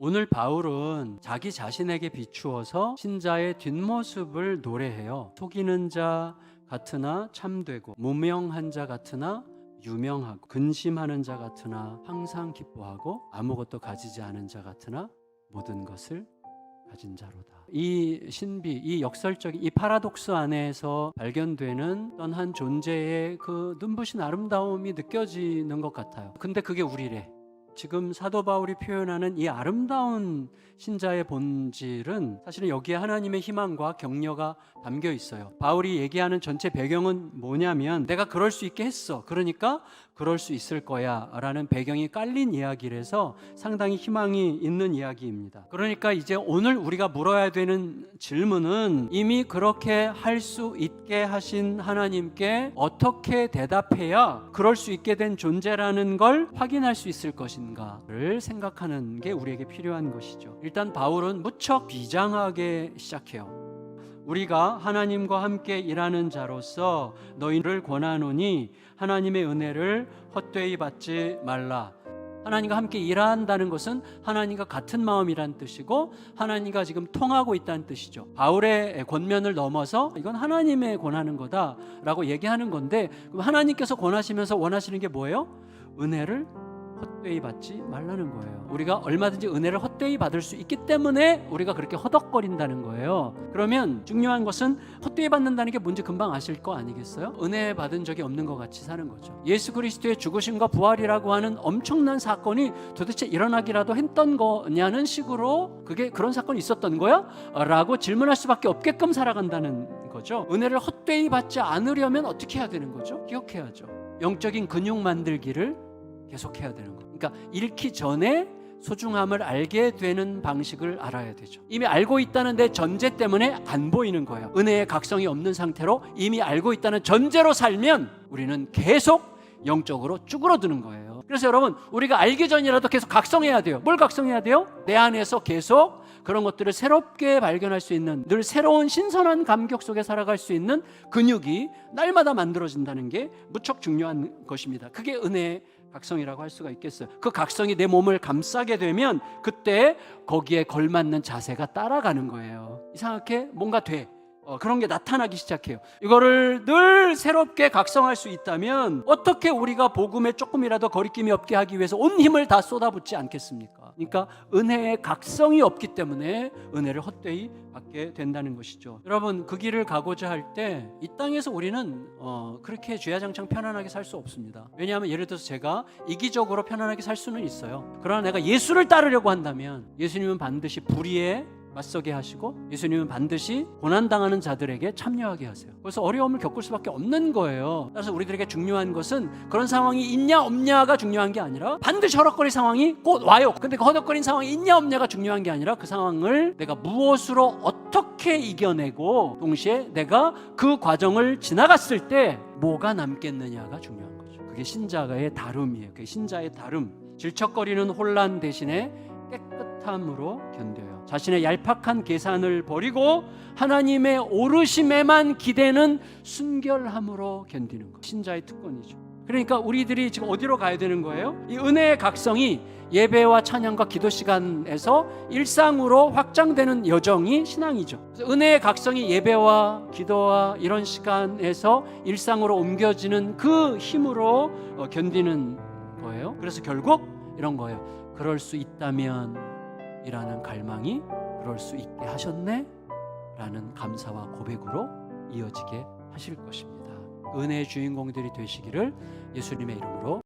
오늘 바울은 자기 자신에게 비추어서 신자의 뒷모습을 노래해요. 속이는 자 같으나 참되고, 무명한 자 같으나 유명하고, 근심하는 자 같으나 항상 기뻐하고, 아무것도 가지지 않은 자 같으나 모든 것을 가진 자로다. 이 신비, 이 역설적인 이 파라독스 안에서 발견되는 어떤 한 존재의 그 눈부신 아름다움이 느껴지는 것 같아요. 근데 그게 우리래. 지금 사도 바울이 표현하는 이 아름다운 신자의 본질은 사실은 여기에 하나님의 희망과 격려가 담겨 있어요. 바울이 얘기하는 전체 배경은 뭐냐면, 내가 그럴 수 있게 했어, 그러니까 그럴 수 있을 거야 라는 배경이 깔린 이야기라서 상당히 희망이 있는 이야기입니다. 그러니까 이제 오늘 우리가 물어야 되는 질문은, 이미 그렇게 할 수 있게 하신 하나님께 어떻게 대답해야 그럴 수 있게 된 존재라는 걸 확인할 수 있을 것인가를 생각하는 게 우리에게 필요한 것이죠. 일단 바울은 무척 비장하게 시작해요. 우리가 하나님과 함께 일하는 자로서 너희를 권하노니 하나님의 은혜를 헛되이 받지 말라. 하나님과 함께 일한다는 것은 하나님과 같은 마음이란 뜻이고, 하나님과 지금 통하고 있다는 뜻이죠. 바울의 권면을 넘어서 이건 하나님의 권하는 거다라고 얘기하는 건데, 그럼 하나님께서 권하시면서 원하시는 게 뭐예요? 은혜를 헛되이 받지 말라는 거예요. 우리가 얼마든지 은혜를 헛되이 받을 수 있기 때문에 우리가 그렇게 허덕거린다는 거예요. 그러면 중요한 것은 헛되이 받는다는 게 뭔지 금방 아실 거 아니겠어요? 은혜 받은 적이 없는 것 같이 사는 거죠. 예수 그리스도의 죽으심과 부활이라고 하는 엄청난 사건이 도대체 일어나기라도 했던 거냐는 식으로, 그게 그런 사건이 있었던 거야? 라고 질문할 수밖에 없게끔 살아간다는 거죠. 은혜를 헛되이 받지 않으려면 어떻게 해야 되는 거죠? 기억해야죠. 영적인 근육 만들기를 계속해야 되는 거. 그러니까 잃기 전에 소중함을 알게 되는 방식을 알아야 되죠. 이미 알고 있다는 내 전제 때문에 안 보이는 거예요. 은혜의 각성이 없는 상태로 이미 알고 있다는 전제로 살면 우리는 계속 영적으로 쭈그러드는 거예요. 그래서 여러분, 우리가 알기 전이라도 계속 각성해야 돼요. 뭘 각성해야 돼요? 내 안에서 계속 그런 것들을 새롭게 발견할 수 있는, 늘 새로운 신선한 감격 속에 살아갈 수 있는 근육이 날마다 만들어진다는 게 무척 중요한 것입니다. 그게 은혜의 각성이라고 할 수가 있겠어요. 그 각성이 내 몸을 감싸게 되면 그때 거기에 걸맞는 자세가 따라가는 거예요. 이상하게 뭔가 돼. 그런 게 나타나기 시작해요. 이거를 늘 새롭게 각성할 수 있다면 어떻게 우리가 복음에 조금이라도 거리낌이 없게 하기 위해서 온 힘을 다 쏟아붓지 않겠습니까? 그러니까 은혜의 각성이 없기 때문에 은혜를 헛되이 받게 된다는 것이죠. 여러분, 그 길을 가고자 할 때 이 땅에서 우리는 그렇게 주야장창 편안하게 살 수 없습니다. 왜냐하면 예를 들어서 제가 이기적으로 편안하게 살 수는 있어요. 그러나 내가 예수를 따르려고 한다면 예수님은 반드시 불의에 맞서게 하시고, 예수님은 반드시 고난당하는 자들에게 참여하게 하세요. 그래서 어려움을 겪을 수밖에 없는 거예요. 따라서 우리들에게 중요한 것은 그런 상황이 있냐 없냐가 중요한 게 아니라, 반드시 허덕거릴 상황이 곧 와요. 근데 그 허덕거린 상황이 있냐 없냐가 중요한 게 아니라, 그 상황을 내가 무엇으로 어떻게 이겨내고 동시에 내가 그 과정을 지나갔을 때 뭐가 남겠느냐가 중요한 거죠. 그게 신자의 다름이에요. 그게 신자의 다름. 질척거리는 혼란 대신에 깨끗함으로 견뎌요. 자신의 얄팍한 계산을 버리고 하나님의 오르심에만 기대는 순결함으로 견디는 것. 신자의 특권이죠. 그러니까 우리들이 지금 어디로 가야 되는 거예요? 이 은혜의 각성이 예배와 찬양과 기도 시간에서 일상으로 확장되는 여정이 신앙이죠. 그래서 은혜의 각성이 예배와 기도와 이런 시간에서 일상으로 옮겨지는 그 힘으로 견디는 거예요. 그래서 결국 이런 거예요. 그럴 수 있다면 이라는 갈망이 그럴 수 있게 하셨네 라는 감사와 고백으로 이어지게 하실 것입니다. 은혜의 주인공들이 되시기를 예수님의 이름으로